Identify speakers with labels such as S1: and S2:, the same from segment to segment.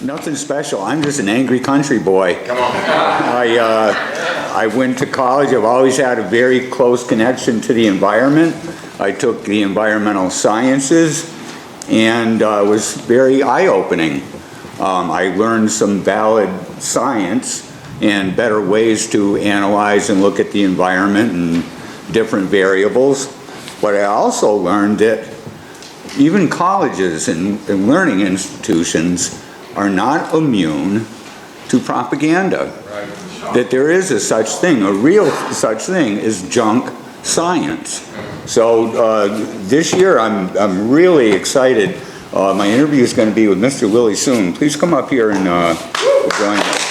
S1: Nothing special. I'm just an angry country boy.
S2: Come on.
S1: I went to college. I've always had a very close connection to the environment. I took the environmental sciences, and it was very eye-opening. I learned some valid science and better ways to analyze and look at the environment and different variables. But I also learned that even colleges and learning institutions are not immune to propaganda. Right. That there is a such thing, a real such thing as junk science. So this year I'm really excited. My interview is going to be with Mr. Willie soon. Please come up here and join us.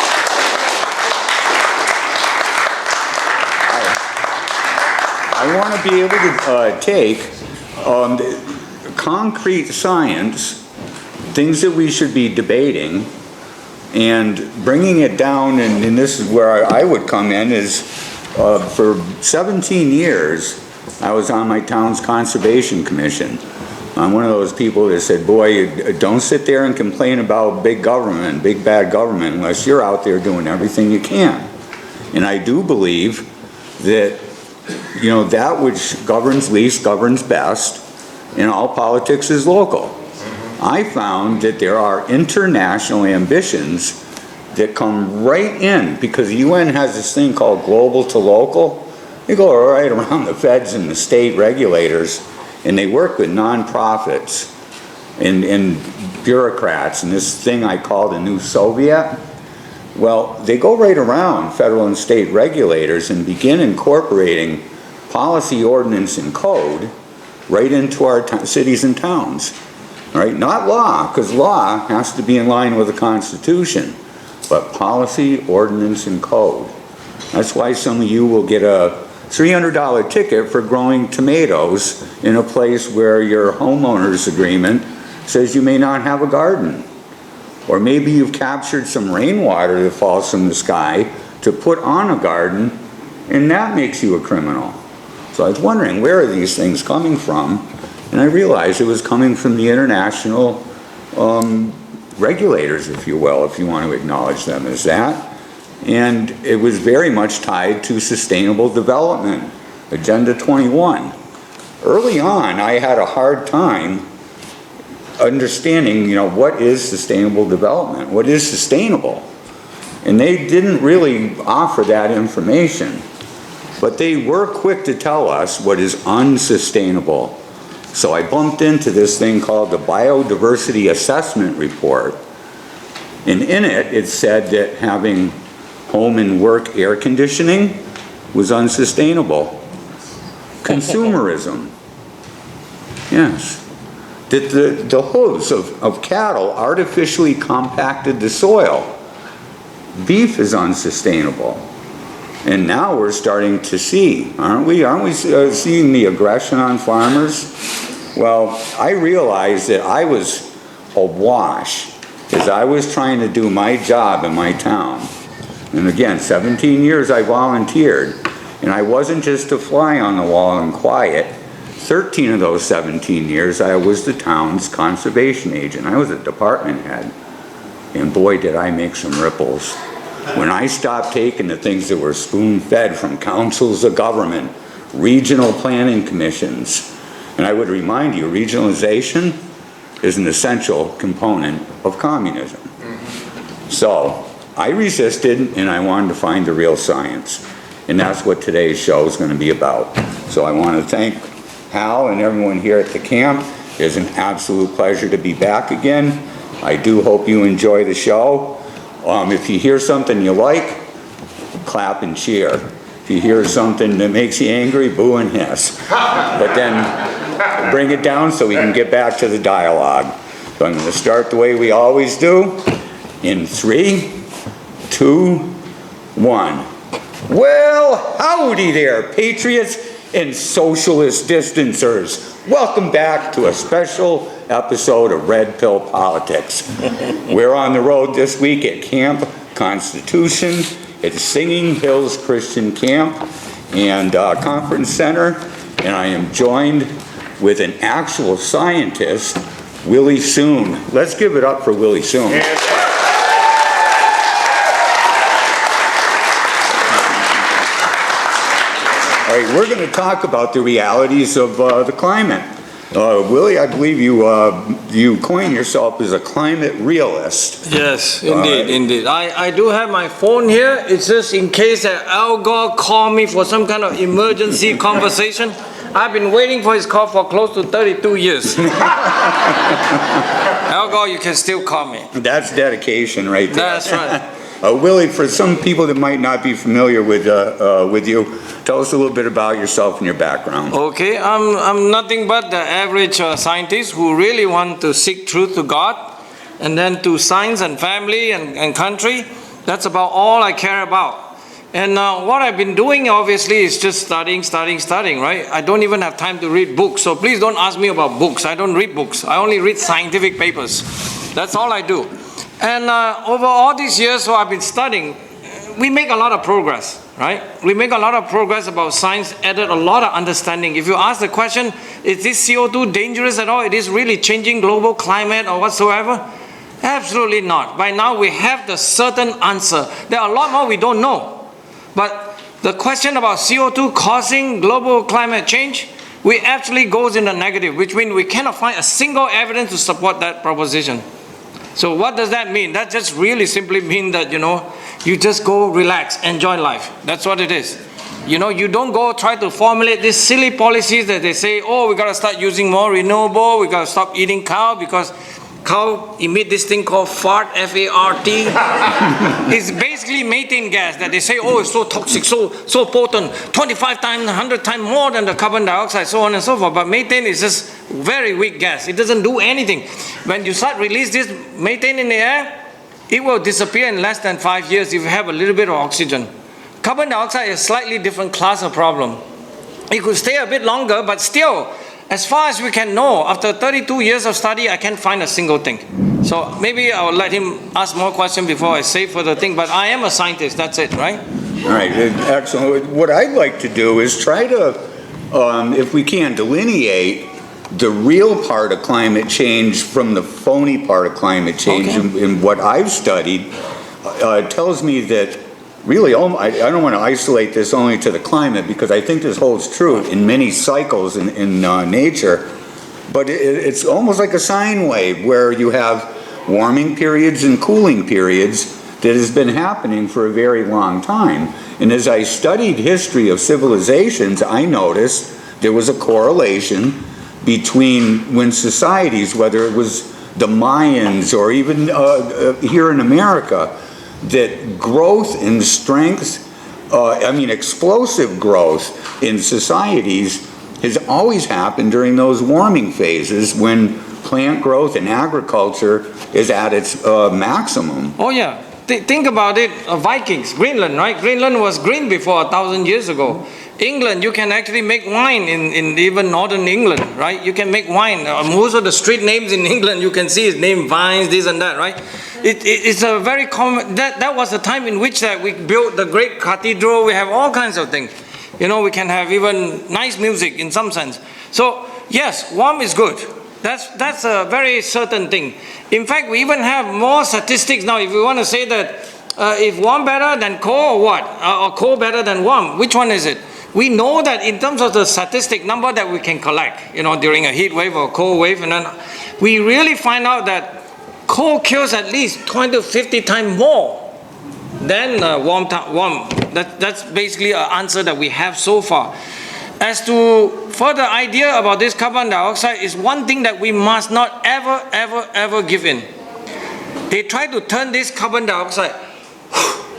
S1: I want to be able to take concrete science, things that we should be debating, and bringing it down, and this is where I would come in, is for 17 years I was on my town's conservation commission. I'm one of those people that said, boy, don't sit there and complain about big government, big bad government, unless you're out there doing everything you can. And I do believe that, you know, that which governs least governs best, and all politics is local. I found that there are international ambitions that come right in, because the UN has this thing called global to local. They go right around the feds and the state regulators, and they work with nonprofits and bureaucrats, and this thing I call the new Soviet. Well, they go right around federal and state regulators and begin incorporating policy, ordinance, and code right into our cities and towns. Right? Not law, because law has to be in line with the Constitution, but policy, ordinance, and code. That's why some of you will get a $300 ticket for growing tomatoes in a place where your homeowner's agreement says you may not have a garden. Or maybe you've captured some rainwater that falls from the sky to put on a garden, and that makes you a criminal. So I was wondering, where are these things coming from? And I realized it was coming from the international regulators, if you will, if you want to acknowledge them as that. And it was very much tied to sustainable development, Agenda 21. Early on, I had a hard time understanding, you know, what is sustainable development? What is sustainable? And they didn't really offer that information. But they were quick to tell us what is unsustainable. So I bumped into this thing called the Biodiversity Assessment Report. And in it, it said that having home and work air conditioning was unsustainable. Consumerism. Yes. That the hooves of cattle artificially compacted the soil. Beef is unsustainable. And now we're starting to see, aren't we? Aren't we seeing the aggression on farmers? Well, I realized that I was awash as I was trying to do my job in my town. And again, 17 years I volunteered, and I wasn't just a fly on the wall and quiet. 13 of those 17 years I was the town's conservation agent. I was a department head. And boy, did I make some ripples. When I stopped taking the things that were spoon-fed from councils of government, regional planning commissions, and I would remind you, regionalization is an essential component of communism. So I resisted, and I wanted to find the real science. And that's what today's show is going to be about. So I want to thank Hal and everyone here at the camp. It's an absolute pleasure to be back again. I do hope you enjoy the show. If you hear something you like, clap and cheer. If you hear something that makes you angry, boo and hiss. But then bring it down so we can get back to the dialogue. So I'm going to start the way we always do. In 3, 2, 1. Well, howdy there, patriots and socialist distancers. Welcome back to a special episode of Red Pill Politics. We're on the road this week at Camp Constitution at Singing Hills Christian Camp and Conference Center, and I am joined with an actual scientist, Willie Soon. Let's give it up for Willie Soon. right, we're going to talk about the realities of the climate. Willie, I believe you coined yourself as a climate realist.
S2: Yes, indeed. I do have my phone here. It's just in case that Al Gore called me for some kind of emergency conversation. I've been waiting for his call for close to 32 years. Al Gore, you can still call me.
S1: That's dedication right there.
S2: That's right.
S1: Willie, for some people that might not be familiar with you, tell us a little bit about yourself and your background.
S2: Okay, I'm nothing but the average scientist who really want to seek truth to God, and then to science and family and country. That's about all I care about. And what I've been doing, obviously, is just studying, right? I don't even have time to read books, so please don't ask me about books. I don't read books. I only read scientific papers. That's all I do. And over all these years, so I've been studying, we make a lot of progress, right? We make a lot of progress about science, added a lot of understanding. If you ask the question, is this CO2 dangerous at all? It is really changing global climate or whatsoever? Absolutely not. By now, we have the certain answer. There are a lot more we don't know. But the question about CO2 causing global climate change, we actually goes in the negative, which means we cannot find a single evidence to support that proposition. So what does that mean? That just really simply means that, you just go relax, enjoy life. That's what it is. You don't go try to formulate these silly policies that they say, oh, we got to start using more renewable, we got to stop eating cow because cow emit this thing called fart, F-A-R-T. It's basically methane gas that they say, oh, it's so toxic, so potent, 25 times, 100 times more than the carbon dioxide, so on and so forth. But methane is just very weak gas. It doesn't do anything. When you start release this methane in the air, it will disappear in less than 5 years if you have a little bit of oxygen. Carbon dioxide is a slightly different class of problem. It could stay a bit longer, but still, as far as we can know, after 32 years of study, I can't find a single thing. So maybe I'll let him ask more questions before I say further thing, but I am a scientist, that's it, right?
S1: All right, excellent. What I'd like to do is try to, if we can, delineate the real part of climate change from the phony part of climate change.
S2: Okay.
S1: And what I've studied tells me that really, I don't want to isolate this only to the climate because I think this holds true in many cycles in nature, but it's almost like a sine wave where you have warming periods and cooling periods that has been happening for a very long time. And as I studied history of civilizations, I noticed there was a correlation between when societies, whether it was the Mayans or even here in America, that growth in strength, explosive growth in societies has always happened during those warming phases when plant growth and agriculture is at its maximum.
S2: Oh yeah, think about it, Vikings, Greenland, right? Greenland was green before 1,000 years ago. England, you can actually make wine in even northern England, right? You can make wine. Most of the street names in England, you can see is named Vines, this and that, right? It's a very common, that was the time in which we built the great cathedral. We have all kinds of things. We can have even nice music in some sense. So yes, warm is good. That's a very certain thing. In fact, we even have more statistics now. If we want to say that if warm better than cold or what, or cold better than warm, which one is it? We know that in terms of the statistic number that we can collect, during a heat wave or cold wave, and then we really find out that cold kills at least 20 to 50 times more than warm. That's basically an answer that we have so far. As to further idea about this carbon dioxide is one thing that we must not ever give in. They try to turn this carbon dioxide,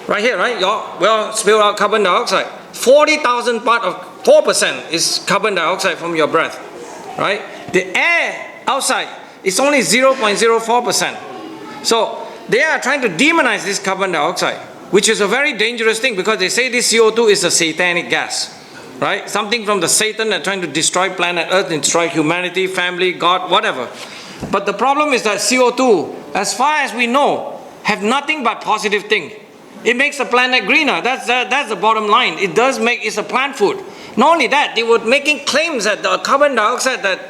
S2: right here, right? Well, spill out carbon dioxide. 40,000 part of 4% is carbon dioxide from your breath, right? The air outside is only 0.04%. So they are trying to demonize this carbon dioxide, which is a very dangerous thing because they say this CO2 is a satanic gas, right? Something from the Satan that trying to destroy planet Earth, destroy humanity, family, God, whatever. But the problem is that CO2, as far as we know, have nothing but positive thing. It makes the planet greener. That's the bottom line. It's a plant food. Not only that, they were making claims that the carbon dioxide that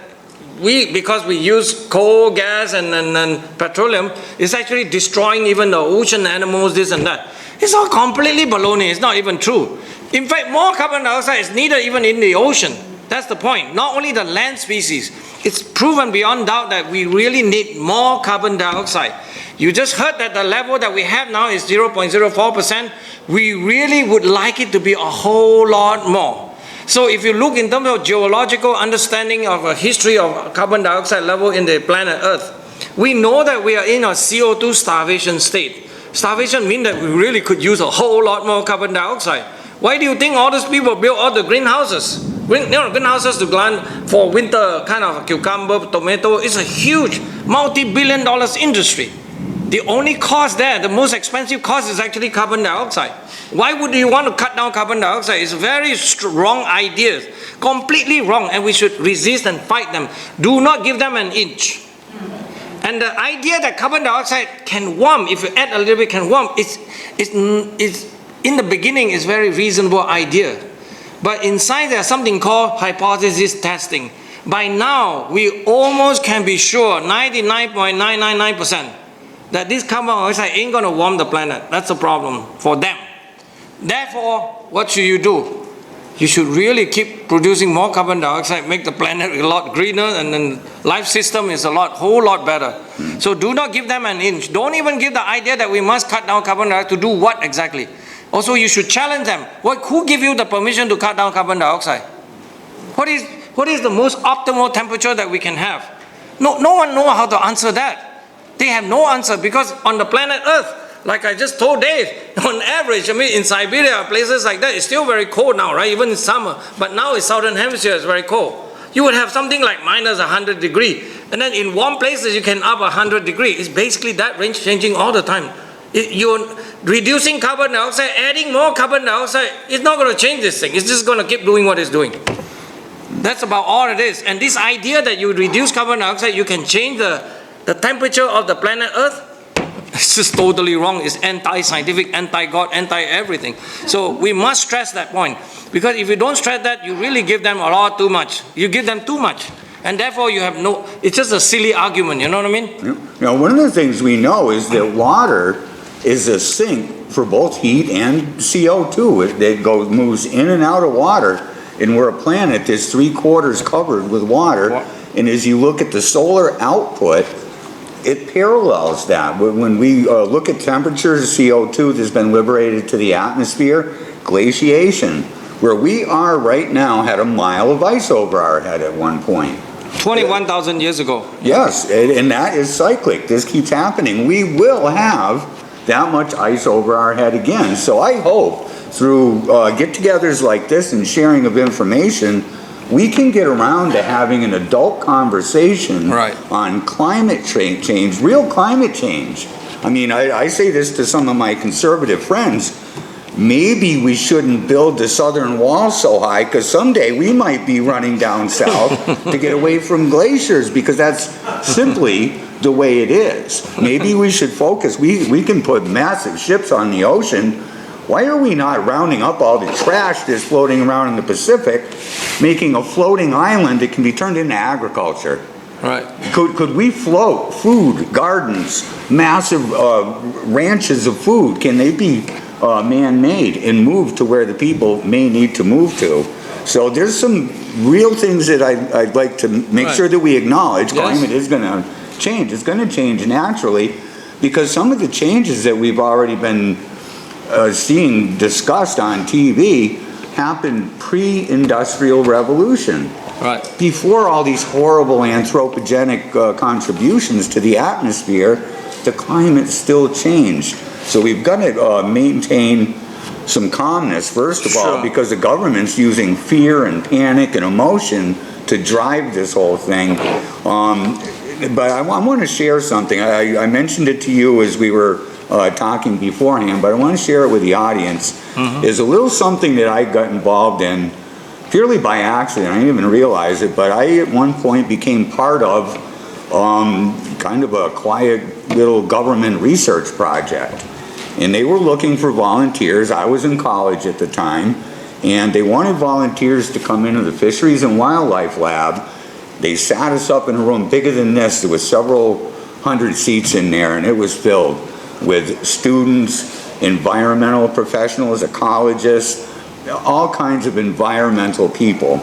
S2: because we use coal, gas, and petroleum, is actually destroying even the ocean animals, this and that. It's all completely baloney. It's not even true. In fact, more carbon dioxide is needed even in the ocean. That's the point. Not only the land species. It's proven beyond doubt that we really need more carbon dioxide. You just heard that the level that we have now is 0.04%. We really would like it to be a whole lot more. So if you look in terms of geological understanding of a history of carbon dioxide level in the planet Earth, we know that we are in a CO2 starvation state. Starvation means that we really could use a whole lot more carbon dioxide. Why do you think all these people build all the greenhouses? Greenhouses to plant for winter kind of cucumber, tomato. It's a huge multi-billion dollars industry. The only cost there, the most expensive cost is actually carbon dioxide. Why would you want to cut down carbon dioxide? It's a very wrong idea, completely wrong, and we should resist and fight them. Do not give them an inch. And the idea that carbon dioxide can warm, if you add a little bit, can warm, it's in the beginning is very reasonable idea. But in science, there's something called hypothesis testing. By now, we almost can be sure, 99.999%, that this carbon dioxide ain't going to warm the planet. That's a problem for them. Therefore, what should you do? You should really keep producing more carbon dioxide, make the planet a lot greener, and then life system is whole lot better. So do not give them an inch. Don't even give the idea that we must cut down carbon dioxide. To do what exactly? Also, you should challenge them. Who give you the permission to cut down carbon dioxide? What is the most optimal temperature that we can have? No one knows how to answer that. They have no answer, because on the planet Earth, like I just told Dave, on average, I mean, in Siberia, places like that, it's still very cold now, right? Even in summer. But now in Southern Hemisphere, it's very cold. You would have something like minus 100 degrees. And then in warm places, you can up 100 degrees. It's basically that range changing all the time. You're reducing carbon dioxide, adding more carbon dioxide. It's not going to change this thing. It's just going to keep doing what it's doing. That's about all it is. And this idea that you reduce carbon dioxide, you can change the temperature of the planet Earth, it's just totally wrong. It's anti-scientific, anti-God, anti-everything. So we must stress that point. Because if you don't stress that, you really give them a lot too much. You give them too much. And therefore you have it's just a silly argument, you know what I mean?
S1: Now, one of the things we know is that water is a sink for both heat and CO2. It moves in and out of water, and we're a planet that's 3/4 covered with water. And as you look at the solar output, it parallels that. When we look at temperatures of CO2 that's been liberated to the atmosphere, glaciation, where we are right now, had a mile of ice over our head at one point.
S2: 21,000 years ago.
S1: Yes, and that is cyclic. This keeps happening. We will have that much ice over our head again. So I hope through get-togethers like this and sharing of information, we can get around to having an adult conversation on climate change, real climate change. I mean, I say this to some of my conservative friends. Maybe we shouldn't build the southern wall so high, because someday we might be running down south to get away from glaciers, because that's simply the way it is. Maybe we should focus. We can put massive ships on the ocean. Why are we not rounding up all the trash that's floating around in the Pacific, making a floating island that can be turned into agriculture?
S2: Right.
S1: Could we float food, gardens, massive ranches of food? Can they be man-made and moved to where the people may need to move to? So there's some real things that I'd like to make sure that we acknowledge. Yes. Climate is going to change. It's going to change naturally, because some of the changes that we've already been seeing discussed on TV happened pre-industrial revolution.
S2: Right.
S1: Before all these horrible anthropogenic contributions to the atmosphere, the climate still changed. So we've got to maintain some calmness, first of all, because the government's using fear and panic and emotion to drive this whole thing. But I want to share something. I mentioned it to you as we were talking beforehand, but I want to share it with the audience. Is a little something that I got involved in purely by accident. I didn't even realize it, but I at one point became part of kind of a quiet little government research project. And they were looking for volunteers. I was in college at the time, and they wanted volunteers to come into the Fisheries and Wildlife Lab. They sat us up in a room bigger than this. There was several hundred seats in there, and it was filled with students, environmental professionals, ecologists, all kinds of environmental people.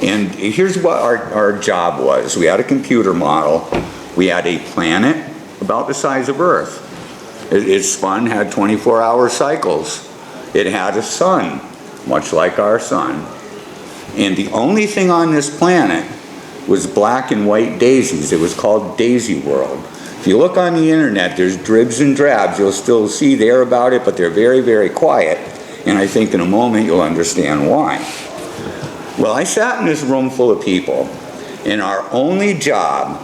S1: And here's what our job was. We had a computer model. We had a planet about the size of Earth. It spun, had 24-hour cycles. It had a sun, much like our sun. And the only thing on this planet was black and white daisies. It was called Daisy World. If you look on the internet, there's dribs and drabs. You'll still see there about it, but they're very, very quiet. And I think in a moment you'll understand why. Well, I sat in this room full of people, and our only job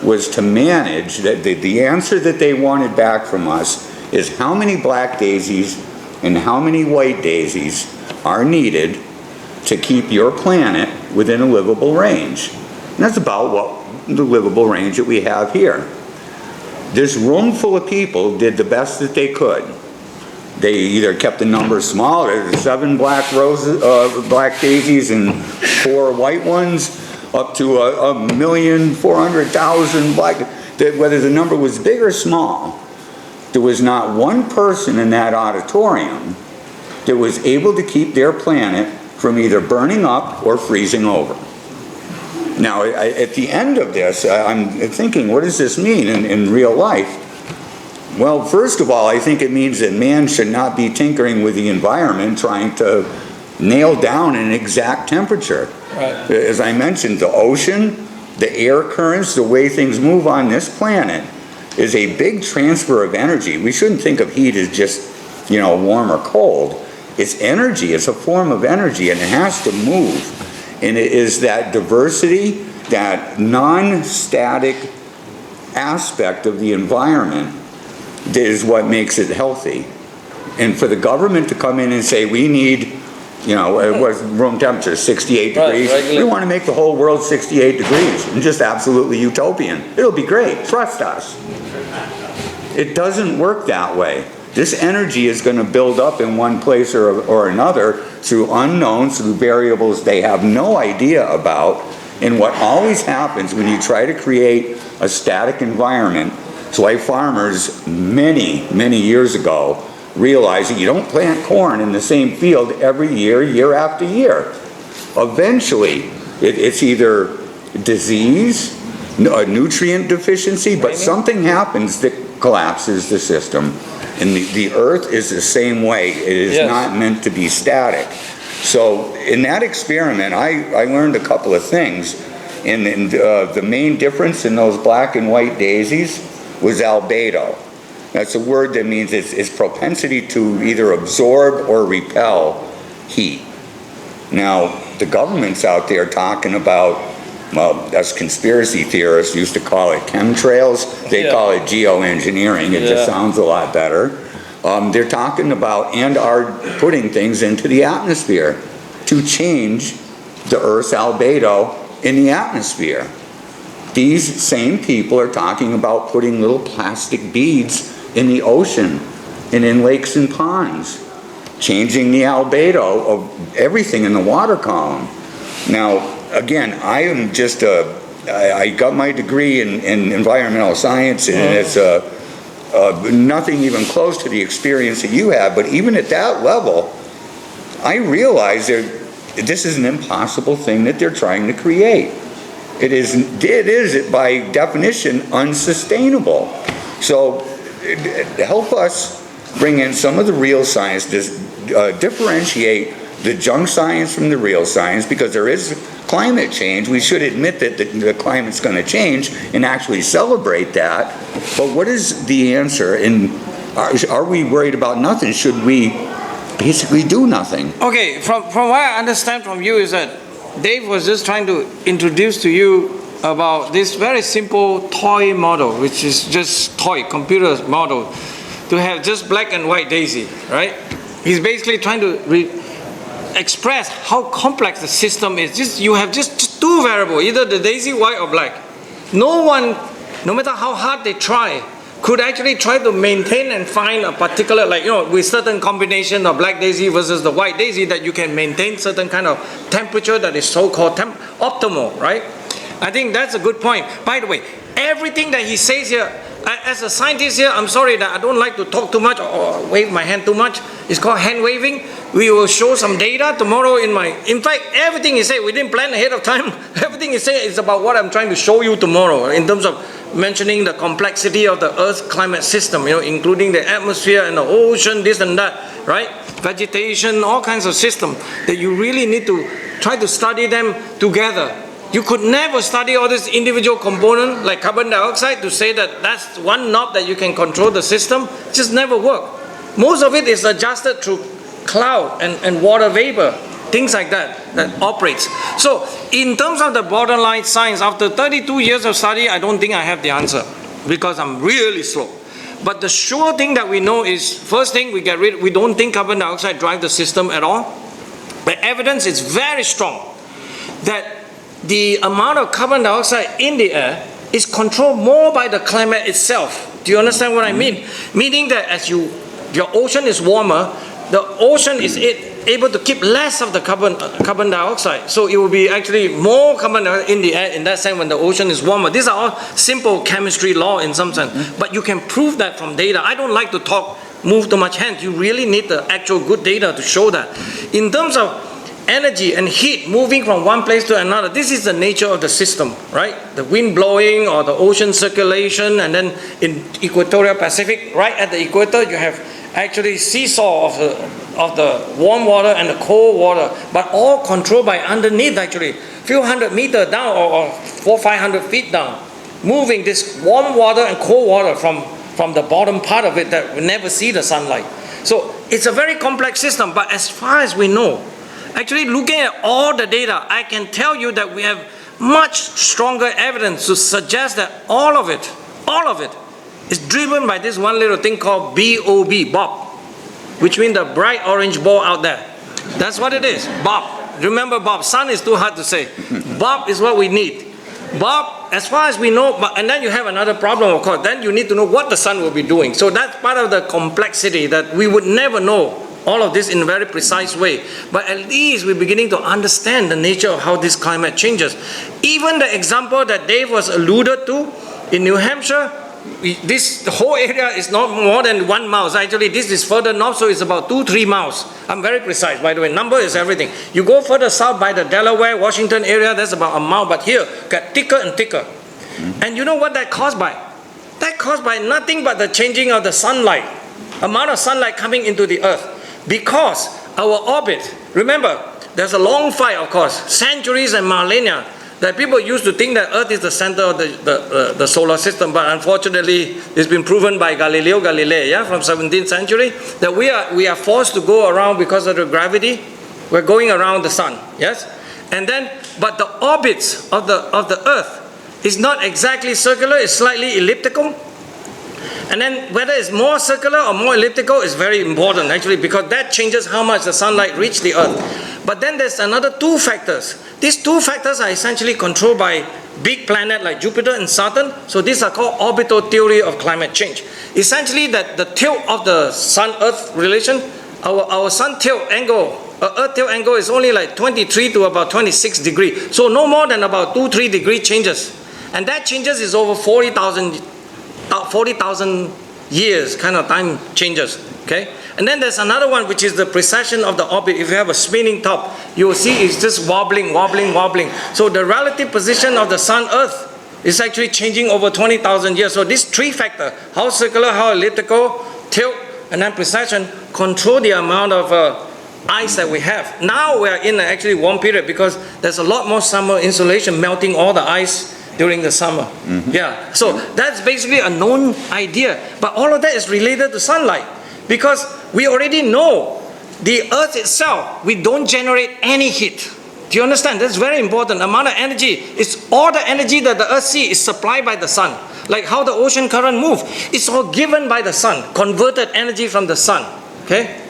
S1: was to manage that. The answer that they wanted back from us is how many black daisies and how many white daisies are needed to keep your planet within a livable range. And that's about what the livable range that we have here. This room full of people did the best that they could. They either kept the number small, there's 7 black roses, black daisies and 4 white ones, up to 1,400,000 black. Whether the number was big or small, there was not one person in that auditorium that was able to keep their planet from either burning up or freezing over. Now, at the end of this, I'm thinking, what does this mean in real life? Well, first of all, I think it means that man should not be tinkering with the environment, trying to nail down an exact temperature.
S2: Right.
S1: As I mentioned, the ocean, the air currents, the way things move on this planet is a big transfer of energy. We shouldn't think of heat as just, warm or cold. It's energy. It's a form of energy, and it has to move. And it is that diversity, that non-static aspect of the environment that is what makes it healthy. And for the government to come in and say, we need, what's room temperature, 68 degrees.
S2: Right.
S1: We want to make the whole world 68 degrees and just absolutely utopian. It'll be great. Trust us. It doesn't work that way. This energy is going to build up in one place or another through unknowns, through variables they have no idea about. And what always happens when you try to create a static environment, it's why farmers many, many years ago realized that you don't plant corn in the same field every year, year after year. Eventually, it's either disease, a nutrient deficiency, but something happens that collapses the system. And the earth is the same way. It is not meant to be static. So in that experiment, I learned a couple of things. And the main difference in those black and white daisies was albedo. That's a word that means it's propensity to either absorb or repel heat. Now, the government's out there talking about, us conspiracy theorists used to call it chemtrails. They call it geoengineering. It just sounds a lot better. They're talking about and are putting things into the atmosphere to change the Earth's albedo in the atmosphere. These same people are talking about putting little plastic beads in the ocean and in lakes and ponds, changing the albedo of everything in the water column. Now, again, I am just I got my degree in environmental science, and it's nothing even close to the experience that you have, but even at that level, I realize this is an impossible thing that they're trying to create. It is by definition unsustainable. So help us bring in some of the real science, differentiate the junk science from the real science, because there is climate change. We should admit that the climate's going to change and actually celebrate that. But what is the answer? And are we worried about nothing? Should we basically do nothing?
S2: Okay, from what I understand from you is that Dave was just trying to introduce to you about this very simple toy model, which is just computer model, to have just black and white daisy, right? He's basically trying to express how complex the system is. You have just 2 variables, either the daisy, white or black. No one, no matter how hard they try, could actually try to maintain and find a particular, with certain combination of black daisy versus the white daisy, that you can maintain certain kind of temperature that is so-called optimal, right? I think that's a good point. By the way, everything that he says here, As a scientist here, I'm sorry that I don't like to talk too much or wave my hand too much. It's called hand waving. We will show some data tomorrow in fact, everything is said, we didn't plan ahead of time. Everything is said is about what I'm trying to show you tomorrow in terms of mentioning the complexity of the Earth's climate system, including the atmosphere and the ocean, this and that, right? Vegetation, all kinds of systems that you really need to try to study them together. You could never study all these individual components like carbon dioxide to say that that's one knob that you can control the system. It just never work. Most of it is adjusted through cloud and water vapor, things like that operates. So in terms of the borderline science, after 32 years of study, I don't think I have the answer because I'm really slow. But the sure thing that we know is, first thing, we don't think carbon dioxide drives the system at all. The evidence is very strong that the amount of carbon dioxide in the air is controlled more by the climate itself. Do you understand what I mean? Meaning that as your ocean is warmer, the ocean is able to keep less of the carbon dioxide. So it will be actually more carbon dioxide in the air in that sense when the ocean is warmer. These are all simple chemistry law in some sense. But you can prove that from data. I don't like to move too much hand. You really need the actual good data to show that. In terms of energy and heat moving from one place to another, this is the nature of the system, right? The wind blowing or the ocean circulation, and then in equatorial Pacific, right at the equator, you have actually seesaw of the warm water and the cold water, but all controlled by underneath actually, few hundred meters down or 400-500 feet down, moving this warm water and cold water from the bottom part of it that we never see the sunlight. So it's a very complex system, but as far as we know, actually looking at all the data, I can tell you that we have much stronger evidence to suggest that all of it is driven by this one little thing called Bob, which means the bright orange ball out there. That's what it is, Bob. Remember Bob, sun is too hard to say. Bob is what we need. Bob, as far as we know, and then you have another problem, of course, then you need to know what the sun will be doing. So that's part of the complexity that we would never know all of this in a very precise way. But at least we're beginning to understand the nature of how this climate changes. Even the example that Dave was alluded to in New Hampshire, the whole area is not more than 1 mile. Actually, this is further north, so it's about 2-3 miles. I'm very precise, by the way. Number is everything. You go further south by the Delaware, Washington area, that's about 1 mile. But here, get thicker and thicker. And you know what that caused by? That caused by nothing but the changing of the sunlight, amount of sunlight coming into the earth. Because our orbit, remember, there's a long fight, of course, centuries and millennia, that people used to think that Earth is the center of the solar system, but unfortunately, it's been proven by Galileo Galilei, from 17th century, that we are forced to go around because of the gravity. We're going around the sun, yes? And then, but the orbits of the Earth is not exactly circular, it's slightly elliptical. And then whether it's more circular or more elliptical is very important actually, because that changes how much the sunlight reaches the earth. But then there's another 2 factors. These 2 factors are essentially controlled by big planets like Jupiter and Saturn. So these are called orbital theory of climate change. Essentially that the tilt of the sun-earth relation, our sun tilt angle, earth tilt angle is only like 23 to about 26 degrees. So no more than about 2-3 degree changes. And that changes is over 40,000 years kind of time changes, okay? And then there's another one, which is the precession of the orbit. If you have a spinning top, you will see it's just wobbling. So the relative position of the sun, earth is actually changing over 20,000 years. So these 3 factors, how circular, how elliptical, tilt, and then precession, control the amount of ice that we have. Now we are in an actually warm period because there's a lot more summer insolation melting all the ice during the summer. Yeah, so that's basically a known idea. But all of that is related to sunlight because we already know the earth itself, we don't generate any heat. Do you understand? That's very important. The amount of energy is all the energy that the earth sees is supplied by the sun. Like how the ocean current moves, it's all given by the sun, converted energy from the sun. Okay?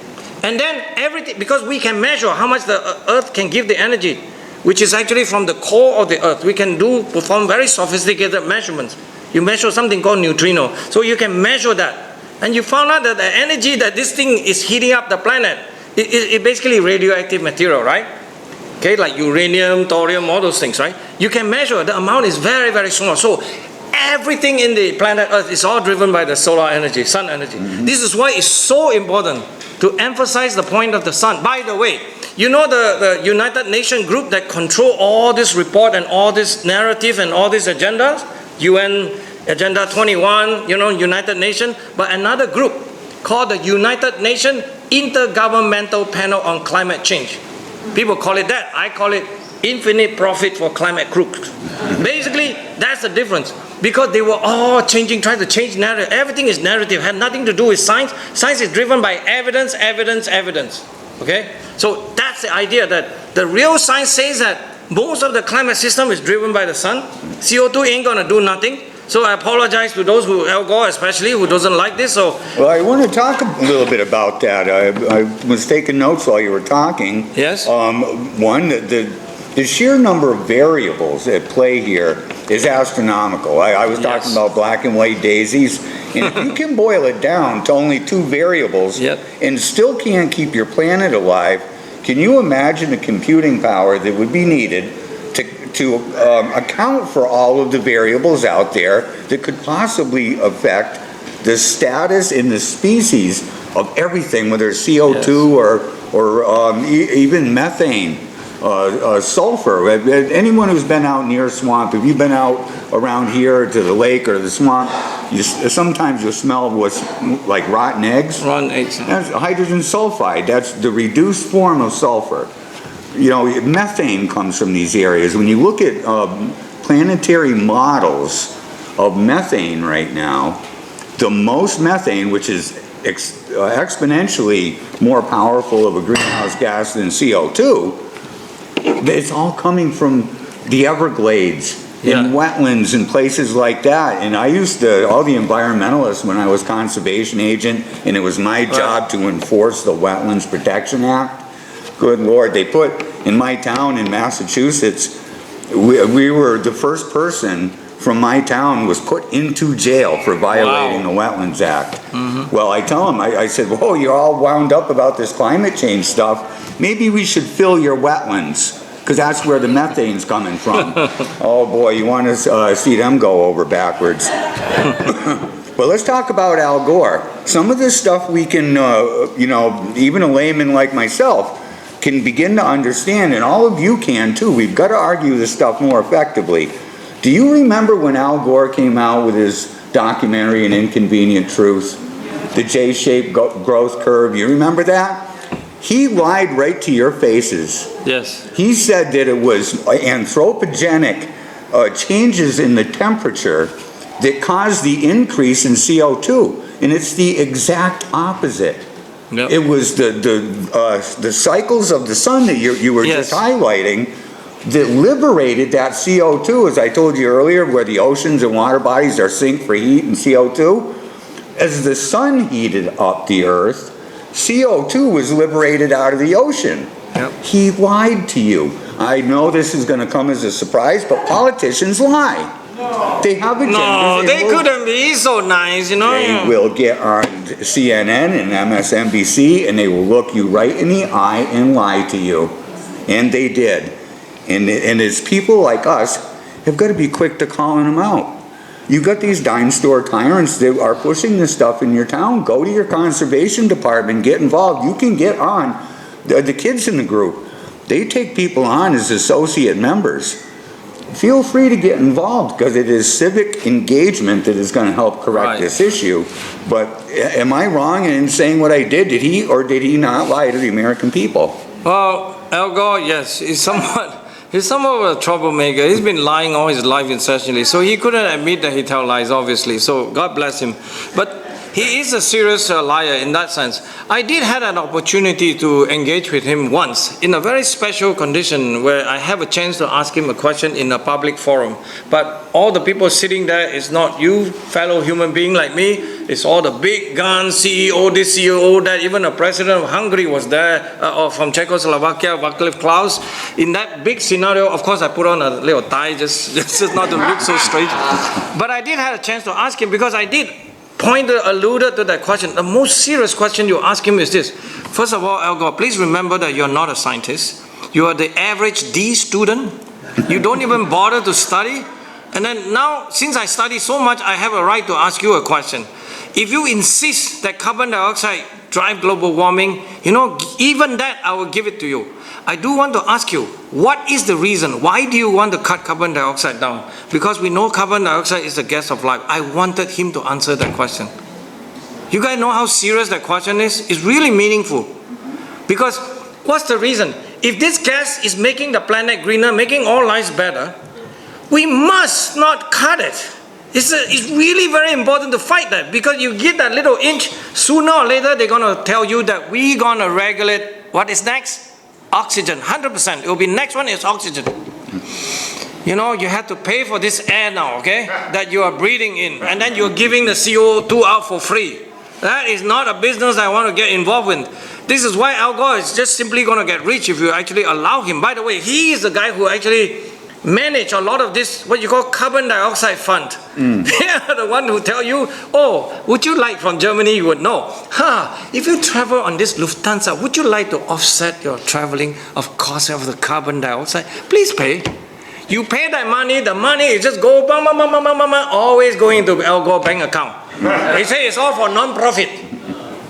S2: And then everything, because we can measure how much the earth can give the energy, which is actually from the core of the earth. We can perform very sophisticated measurements. You measure something called neutrino. So you can measure that. And you found out that the energy that this thing is heating up the planet, it basically radioactive material, right? Okay, like uranium, thorium, all those things, right? You can measure, the amount is very, very small. So everything in the planet Earth is all driven by the solar energy, sun energy. This is why it's so important to emphasize the point of the sun. By the way, you know the United Nations group that control all this report and all this narrative and all these agendas? UN Agenda 21, United Nations, but another group called the United Nations Intergovernmental Panel on Climate Change. People call it that. I call it infinite profit for climate crooks. Basically, that's the difference. Because they were all trying to change narrative. Everything is narrative, had nothing to do with science. Science is driven by evidence, evidence, evidence. Okay? So that's the idea, that the real science says that most of the climate system is driven by the sun. CO2 ain't gonna do nothing. So I apologize to those who, Al Gore especially, who doesn't like this. So
S1: Well, I want to talk a little bit about that. I was taking notes while you were talking.
S2: Yes.
S1: One, the sheer number of variables at play here is astronomical. I was talking about black and white daisies, and if you can boil it down to only two variables and still can't keep your planet alive, can you imagine the computing power that would be needed to account for all of the variables out there that could possibly affect the status in the species of everything, whether it's CO2 or even methane, sulfur. Anyone who's been out near a swamp, if you've been out around here to the lake or the swamp, sometimes you'll smell what's like rotten eggs.
S2: Rotten eggs.
S1: That's hydrogen sulfide. That's the reduced form of sulfur. Methane comes from these areas. When you look at planetary models of methane right now, the most methane, which is exponentially more powerful of a greenhouse gas than CO2, it's all coming from the Everglades and wetlands and places like that. And I used to, all the environmentalists, when I was conservation agent, and it was my job to enforce the Wetlands Protection Act. Good Lord, they put, in my town in Massachusetts, we were the first person from my town was put into jail for violating the Wetlands Act. Well, I tell them, I said, whoa, you're all wound up about this climate change stuff. Maybe we should fill your wetlands, because that's where the methane's coming from. Oh boy, you want to see them go over backwards. But let's talk about Al Gore. Some of this stuff we can, even a layman like myself, can begin to understand, and all of you can too. We've got to argue this stuff more effectively. Do you remember when Al Gore came out with his documentary, An Inconvenient Truth? The J-shaped growth curve, you remember that? He lied right to your faces.
S2: Yes.
S1: He said that it was anthropogenic changes in the temperature that caused the increase in CO2, and it's the exact opposite.
S2: Yep.
S1: It was the cycles of the sun that you were just highlighting that liberated that CO2, as I told you earlier, where the oceans and water bodies are sink for heat and CO2. As the sun heated up the earth, CO2 was liberated out of the ocean.
S2: Yep.
S1: He lied to you. I know this is going to come as a surprise, but politicians lie. They have agendas.
S2: No, they couldn't be so nice,
S1: They will get on CNN and MSNBC, and they will look you right in the eye and lie to you. And they did. And it's people like us have got to be quick to calling them out. You got these dime store tyrants that are pushing this stuff in your town. Go to your conservation department, get involved. You can get on. The kids in the group, they take people on as associate members. Feel free to get involved, because it is civic engagement that is going to help correct this issue. But am I wrong in saying what I did? Did he or did he not lie to the American people?
S2: Well, Al Gore, yes, he's somewhat of a troublemaker. He's been lying all his life essentially, so he couldn't admit that he tells lies, obviously. So God bless him. But he is a serious liar in that sense. I did have an opportunity to engage with him once in a very special condition where I have a chance to ask him a question in a public forum. But all the people sitting there is not you, fellow human being like me. It's all the big guns, CEO, this, CEO, that. Even the president of Hungary was there, or from Czechoslovakia, Václav Klaus. In that big scenario, of course, I put on a little tie just not to look so strange. But I did have a chance to ask him, because I did alluded to that question. The most serious question you ask him is this. First of all, Al Gore, please remember that you're not a scientist. You are the average D student. You don't even bother to study. And then now, since I study so much, I have a right to ask you a question. If you insist that carbon dioxide drive global warming, even that I will give it to you. I do want to ask you, what is the reason? Why do you want to cut carbon dioxide down? Because we know carbon dioxide is the gas of life. I wanted him to answer that question. You guys know how serious that question is? It's really meaningful. Because what's the reason? If this gas is making the planet greener, making all lives better, we must not cut it. It's really very important to fight that, because you give that little inch, sooner or later they're going to tell you that we're going to regulate what is next? Oxygen, 100%. It will be next one is oxygen. You have to pay for this air now, okay, that you are breathing in, and then you're giving the CO2 out for free. That is not a business I want to get involved with. This is why Al Gore is just simply going to get rich if you actually allow him. By the way, he is the guy who actually manage a lot of this, what you call carbon dioxide fund. They are the one who tell you, would you like, from Germany, you would know, if you travel on this Lufthansa, would you like to offset your traveling of cost of the carbon dioxide? Please pay. You pay that money, the money is just go, always going into Al Gore bank account. They say it's all for non-profit.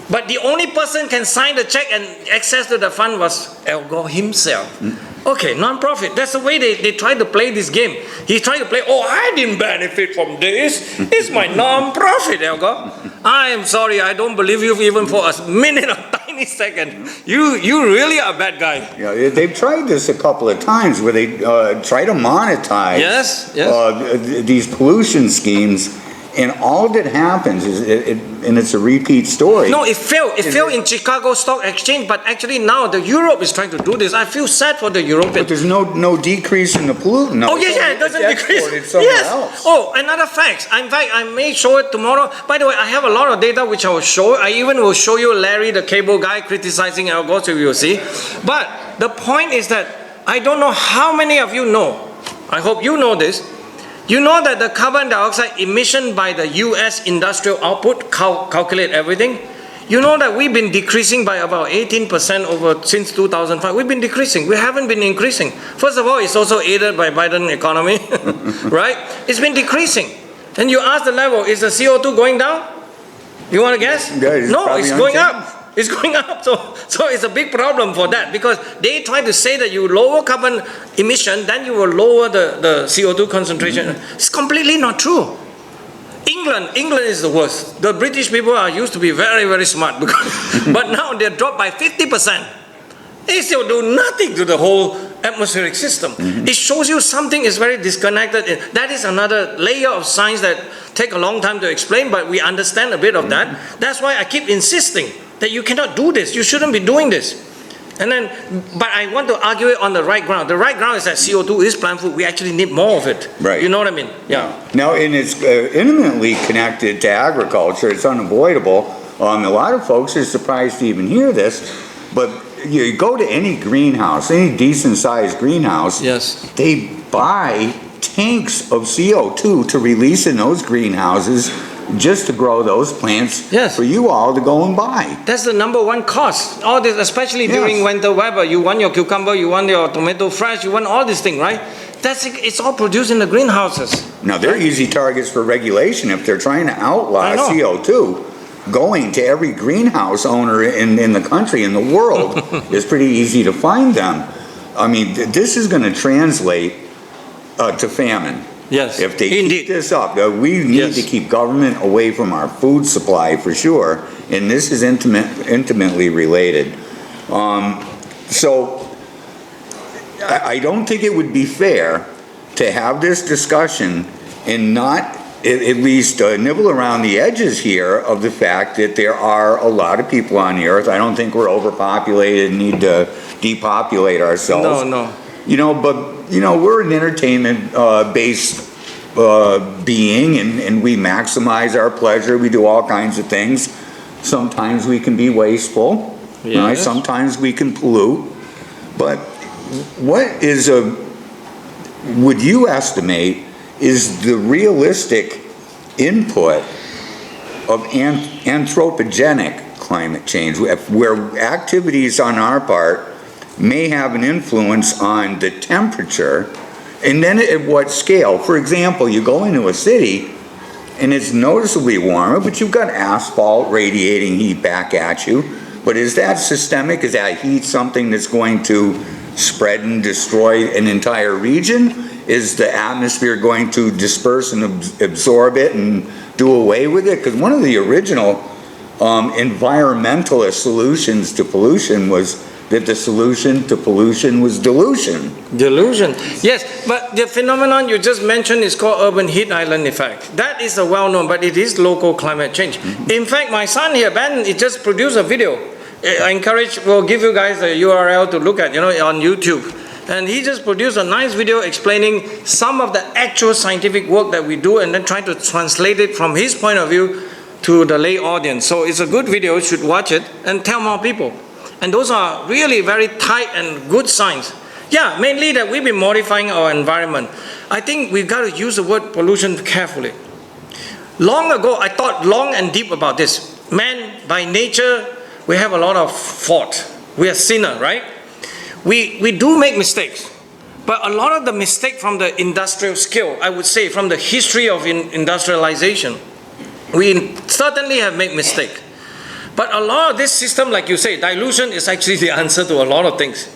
S2: But the only person can sign the check and access to the fund was Al Gore himself. Okay, non-profit. That's the way they try to play this game. He's trying to play, I didn't benefit from this. It's my non-profit, Al Gore. I am sorry, I don't believe you even for a minute or tiny second. You really are a bad guy.
S1: Yeah, they've tried this a couple of times where they try to monetize these pollution schemes. And all that happens is, and it's a repeat story.
S2: No, it failed. It failed in Chicago Stock Exchange, but actually now Europe is trying to do this. I feel sad for the Europeans.
S1: But there's no decrease in the pollutant. No.
S2: It doesn't decrease.
S1: Else.
S2: Another fact. In fact, I may show it tomorrow. By the way, I have a lot of data which I will show. I even will show you Larry, the cable guy, criticizing Al Gore, so you will see. But the point is that I don't know how many of you know. I hope you know this. You know that the carbon dioxide emission by the US industrial output, calculate everything, you know that we've been decreasing by about 18% since 2005. We've been decreasing. We haven't been increasing. First of all, it's also aided by Biden economy, right? It's been decreasing. And you ask the level, is the CO2 going down? You want to guess?
S1: Yeah,
S2: no, it's going up. It's going up, so it's a big problem for that, because they try to say that you lower carbon emission, then you will lower the CO2 concentration. It's completely not true. England is the worst. The British people are used to be very, very smart, but now they're dropped by 50%. They still do nothing to the whole atmospheric system. It shows you something is very disconnected. That is another layer of science that take a long time to explain, but we understand a bit of that. That's why I keep insisting that you cannot do this. You shouldn't be doing this. But I want to argue it on the right ground. The right ground is that CO2 is plant food. We actually need more of it.
S1: Right.
S2: You know what I mean? Yeah.
S1: Now, and it's intimately connected to agriculture. It's unavoidable. A lot of folks are surprised to even hear this, but you go to any greenhouse, any decent-sized greenhouse,
S2: yes,
S1: they buy tanks of CO2 to release in those greenhouses just to grow those plants for you all to go and buy.
S2: That's the number one cost. All this, especially during winter weather, you want your cucumber, you want your tomato fresh, you want all these things, right? It's all produced in the greenhouses.
S1: Now, they're easy targets for regulation if they're trying to outlaw CO2. Going to every greenhouse owner in the country, in the world, is pretty easy to find them. I mean, this is going to translate to famine.
S2: Yes,
S1: if they keep this up, we need to keep government away from our food supply for sure, and this is intimately related. So I don't think it would be fair to have this discussion and not at least nibble around the edges here of the fact that there are a lot of people on the earth. I don't think we're overpopulated and need to depopulate ourselves.
S2: No.
S1: But we're an entertainment based being, and we maximize our pleasure. We do all kinds of things. Sometimes we can be wasteful.
S2: Yes.
S1: Right? Sometimes we can pollute. But what would you estimate is the realistic input of anthropogenic climate change, where activities on our part may have an influence on the temperature And then at what scale? For example, you go into a city and it's noticeably warmer, but you've got asphalt radiating heat back at you. But is that systemic? Is that heat something that's going to spread and destroy an entire region? Is the atmosphere going to disperse and absorb it and do away with it? Because one of the original environmentalist solutions to pollution was that the solution to pollution was dilution.
S2: Delusion. Yes, but the phenomenon you just mentioned is called urban heat island effect. That is a well-known, but it is local climate change. In fact, my son here, Ben, he just produced a video. I encourage, we'll give you guys a URL to look at, on YouTube. And he just produced a nice video explaining some of the actual scientific work that we do and then trying to translate it from his point of view to the lay audience. So it's a good video, you should watch it and tell more people. And those are really very tight and good signs. Yeah, mainly that we've been modifying our environment. I think we've got to use the word pollution carefully. Long ago, I thought long and deep about this. Man, by nature, we have a lot of fault. We are sinner, right? We do make mistakes. But a lot of the mistake from the industrial scale, I would say from the history of industrialization, we certainly have made mistake. But a lot of this system, like you say, dilution is actually the answer to a lot of things.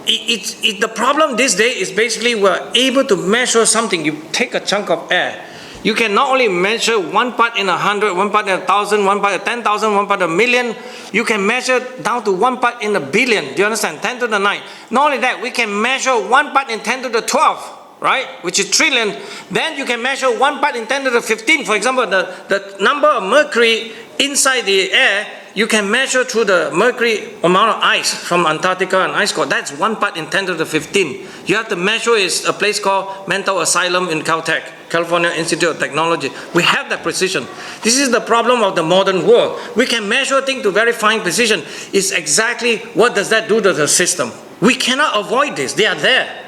S2: The problem this day is basically we're able to measure something. You take a chunk of air. You can not only measure 1 part in 100, 1 part in 1,000, 1 part in 10,000, 1 part in a million. You can measure down to 1 part in a billion. Do you understand? 10 to the 9. Not only that, we can measure 1 part in 10 to the 12. Right, which is trillion. Then you can measure 1 part in 10 to the 15. For example, the number of mercury inside the air, you can measure through the mercury amount of ice from Antarctica and ice core. That's 1 part in 10 to the 15. You have to measure is a place called Mental Asylum in Caltech, California Institute of Technology. We have that precision. This is the problem of the modern world. We can measure things to very fine precision. It's exactly what does that do to the system. We cannot avoid this. They are there.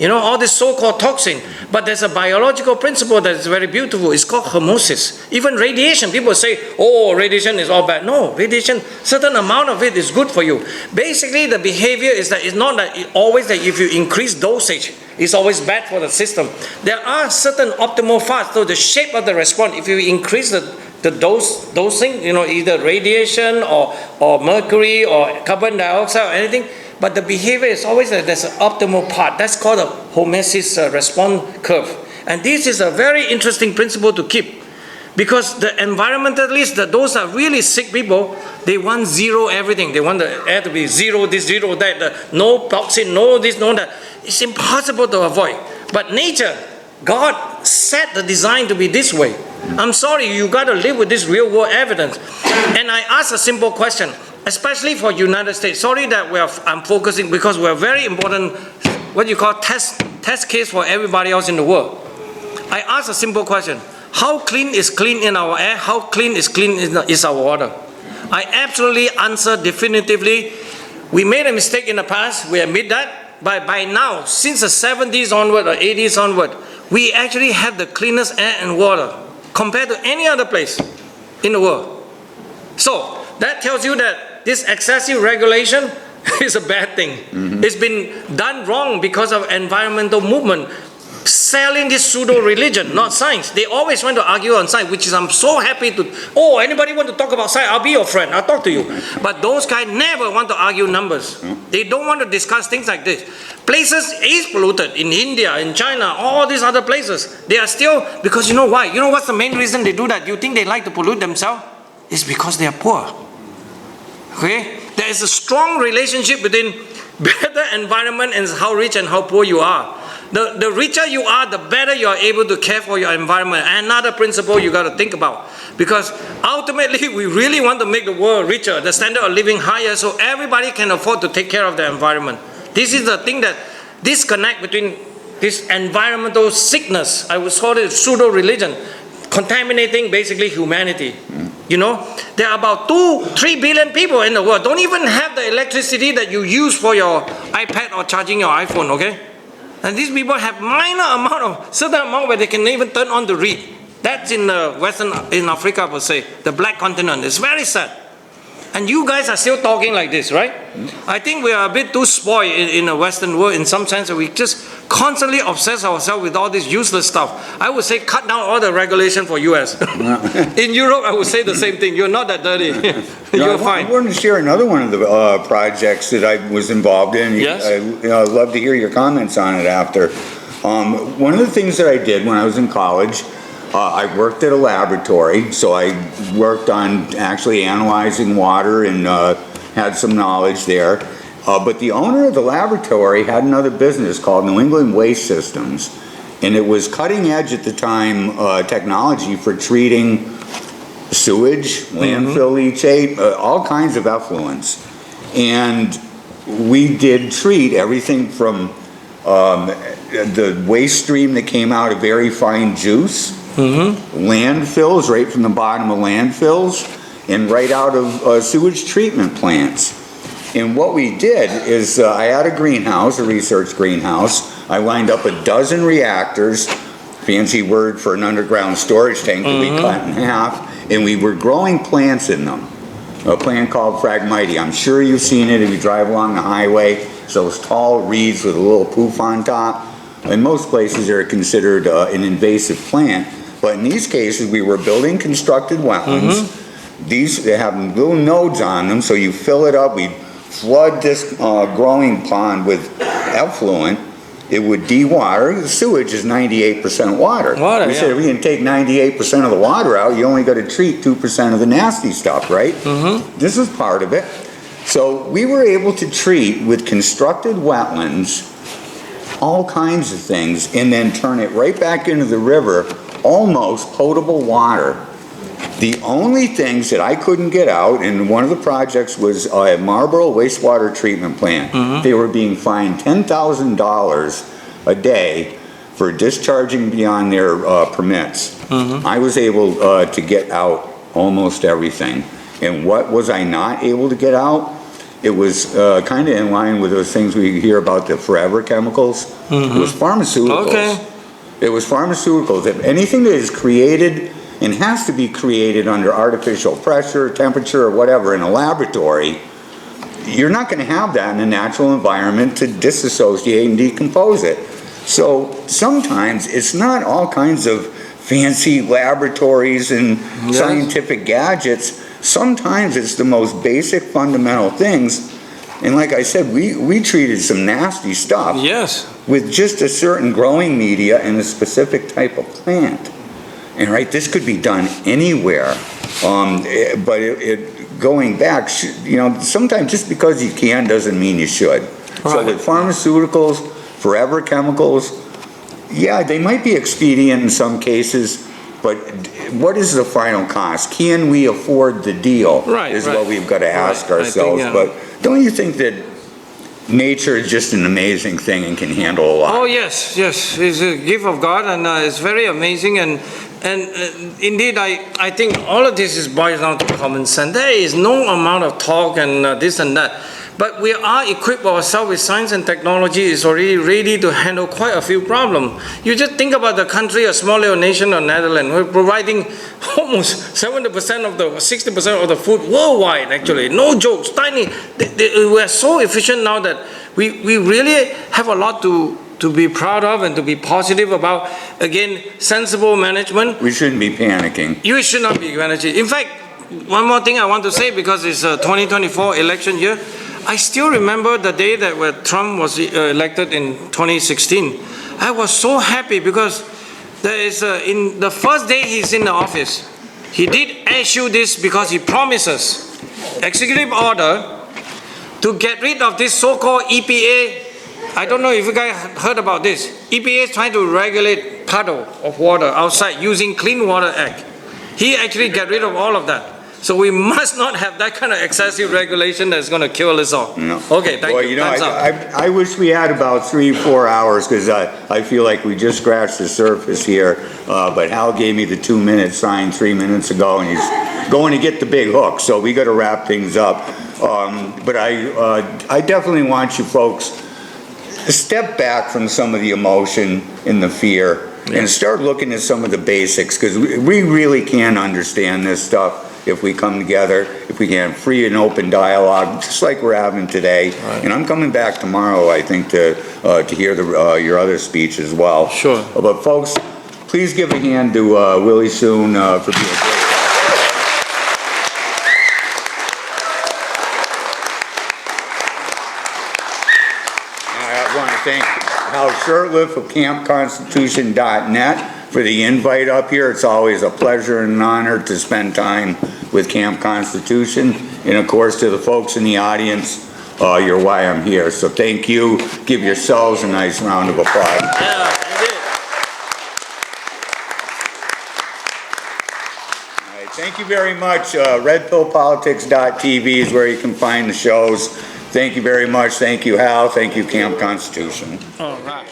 S2: All this so-called toxin. But there's a biological principle that is very beautiful. It's called hormesis. Even radiation, people say, oh, radiation is all bad. No, radiation, certain amount of it is good for you. Basically, the behavior is that it's not that always that if you increase dosage, it's always bad for the system. There are certain optimal parts. So the shape of the response, if you increase the dosing, either radiation or mercury or carbon dioxide or anything, but the behavior is always that there's an optimal part. That's called a hormesis response curve. And this is a very interesting principle to keep. Because the environmentalists, those are really sick people, they want zero everything. They want the air to be zero this, zero that, no toxin, no this, no that. It's impossible to avoid. But nature, God set the design to be this way. I'm sorry, you got to live with this real world evidence. And I ask a simple question. Especially for United States. Sorry that I'm focusing because we're very important, what you call test case for everybody else in the world. I ask a simple question. How clean is clean in our air? How clean is our water? I absolutely answer definitively. We made a mistake in the past. We admit that. But by now, since the 70s onward or 80s onward, we actually have the cleanest air and water compared to any other place in the world. So that tells you that this excessive regulation is a bad thing. It's been done wrong because of environmental movement. Selling this pseudo-religion, not science. They always want to argue on science, which is I'm so happy to, anybody want to talk about science? I'll be your friend, I'll talk to you. But those guys never want to argue numbers. They don't want to discuss things like this. Places is polluted in India, in China, all these other places. They are still, because you know why? You know what's the main reason they do that? You think they like to pollute themselves? It's because they are poor. Okay? There is a strong relationship between better environment and how rich and how poor you are. The richer you are, the better you are able to care for your environment. Another principle you got to think about. Because ultimately, we really want to make the world richer, the standard of living higher, so everybody can afford to take care of their environment. This is the thing that disconnect between this environmental sickness, I would call it pseudo-religion, contaminating basically humanity. There are about 2-3 billion people in the world don't even have the electricity that you use for your iPad or charging your iPhone, okay? And these people have certain amount where they can even turn on the read. That's in in Africa per se, the black continent. It's very sad. And you guys are still talking like this, right? I think we are a bit too spoiled in the Western world in some sense that we just constantly obsess ourselves with all this useless stuff. I would say cut down all the regulation for US. In Europe, I would say the same thing. You're not that dirty. You're fine.
S1: I wanted to share another one of the projects that I was involved in.
S2: Yes.
S1: I'd love to hear your comments on it after. One of the things that I did when I was in college, I worked at a laboratory, so I worked on actually analyzing water and had some knowledge there. But the owner of the laboratory had another business called New England Waste Systems, and it was cutting edge at the time technology for treating sewage, landfill leachate, all kinds of effluents. And we did treat everything from the waste stream that came out of very fine juice, landfills, right from the bottom of landfills, and right out of sewage treatment plants. And what we did is I had a greenhouse, a research greenhouse. I lined up a dozen reactors, fancy word for an underground storage tank that we cut in half, and we were growing plants in them. A plant called Phragmites. I'm sure you've seen it if you drive along the highway. It's those tall reeds with a little poof on top. In most places they're considered an invasive plant, but in these cases we were building constructed wetlands. They have little nodes on them, so you fill it up. We flood this growing pond with effluent. It would de-water. The sewage is 98% water. We said if we can take 98% of the water out, you only got to treat 2% of the nasty stuff, right? This is part of it. So we were able to treat with constructed wetlands all kinds of things and then turn it right back into the river, almost potable water. The only things that I couldn't get out, and one of the projects was at Marlboro Wastewater Treatment Plant. They were being fined $10,000 a day for discharging beyond their permits. I was able to get out almost everything. And what was I not able to get out? It was kind of in line with those things we hear about, the forever chemicals. It was pharmaceuticals. It was pharmaceuticals. If anything that is created and has to be created under artificial pressure, temperature, or whatever in a laboratory, you're not going to have that in a natural environment to disassociate and decompose it. So sometimes it's not all kinds of fancy laboratories and scientific gadgets. Sometimes it's the most basic fundamental things. And like I said, we treated some nasty stuff with just a certain growing media and a specific type of plant. And right, this could be done anywhere, but going back, sometimes just because you can doesn't mean you should. So with pharmaceuticals, forever chemicals, yeah, they might be expedient in some cases, but what is the final cost? Can we afford the deal? Is what we've got to ask ourselves. But don't you think that nature is just an amazing thing and can handle a lot?
S2: Oh yes, it's a gift of God, and it's very amazing. And indeed, I think all of this is boils down to common sense. There is no amount of talk and this and that. But we are equipped ourselves with science and technology is already ready to handle quite a few problems. You just think about the country, a small little nation of Netherlands. We're providing almost 70% of the, 60% of the food worldwide, actually. No jokes, tiny. We're so efficient now that we really have a lot to be proud of and to be positive about. Again, sensible management.
S1: We shouldn't be panicking.
S2: You should not be panicking. In fact, one more thing I want to say, because it's a 2024 election year. I still remember the day that when Trump was elected in 2016. I was so happy because there is in the first day he's in the office, he did issue this because he promises executive order to get rid of this so-called EPA. I don't know if you guys heard about this. EPA is trying to regulate puddle of water outside using Clean Water Act. He actually got rid of all of that. So we must not have that kind of excessive regulation that's going to kill us all.
S1: No.
S2: Okay, thank you.
S1: I wish we had about 3-4 hours, because I feel like we just scratched the surface here. But Hal gave me the 2-minute sign 3 minutes ago, and he's going to get the big hook. So we got to wrap things up. But I definitely want you folks to step back from some of the emotion and the fear. and start looking at some of the basics, because we really can understand this stuff if we come together, if we can have free and open dialogue, just like we're having today.
S2: Right.
S1: And I'm coming back tomorrow, I think, to hear your other speech as well.
S2: Sure.
S1: But folks, please give a hand to Willie Soon for being a great guy. I want to thank Hal Shurtleff of CampConstitution.net for the invite up here. It's always a pleasure and an honor to spend time with Camp Constitution. And of course, to the folks in the audience, you're why I'm here. So thank you. Give yourselves a nice round of applause.
S2: Yeah, indeed.
S1: All right, thank you very much. RedPillPolitics.tv is where you can find the shows. Thank you very much. Thank you, Hal. Thank you, Camp Constitution.
S2: All right.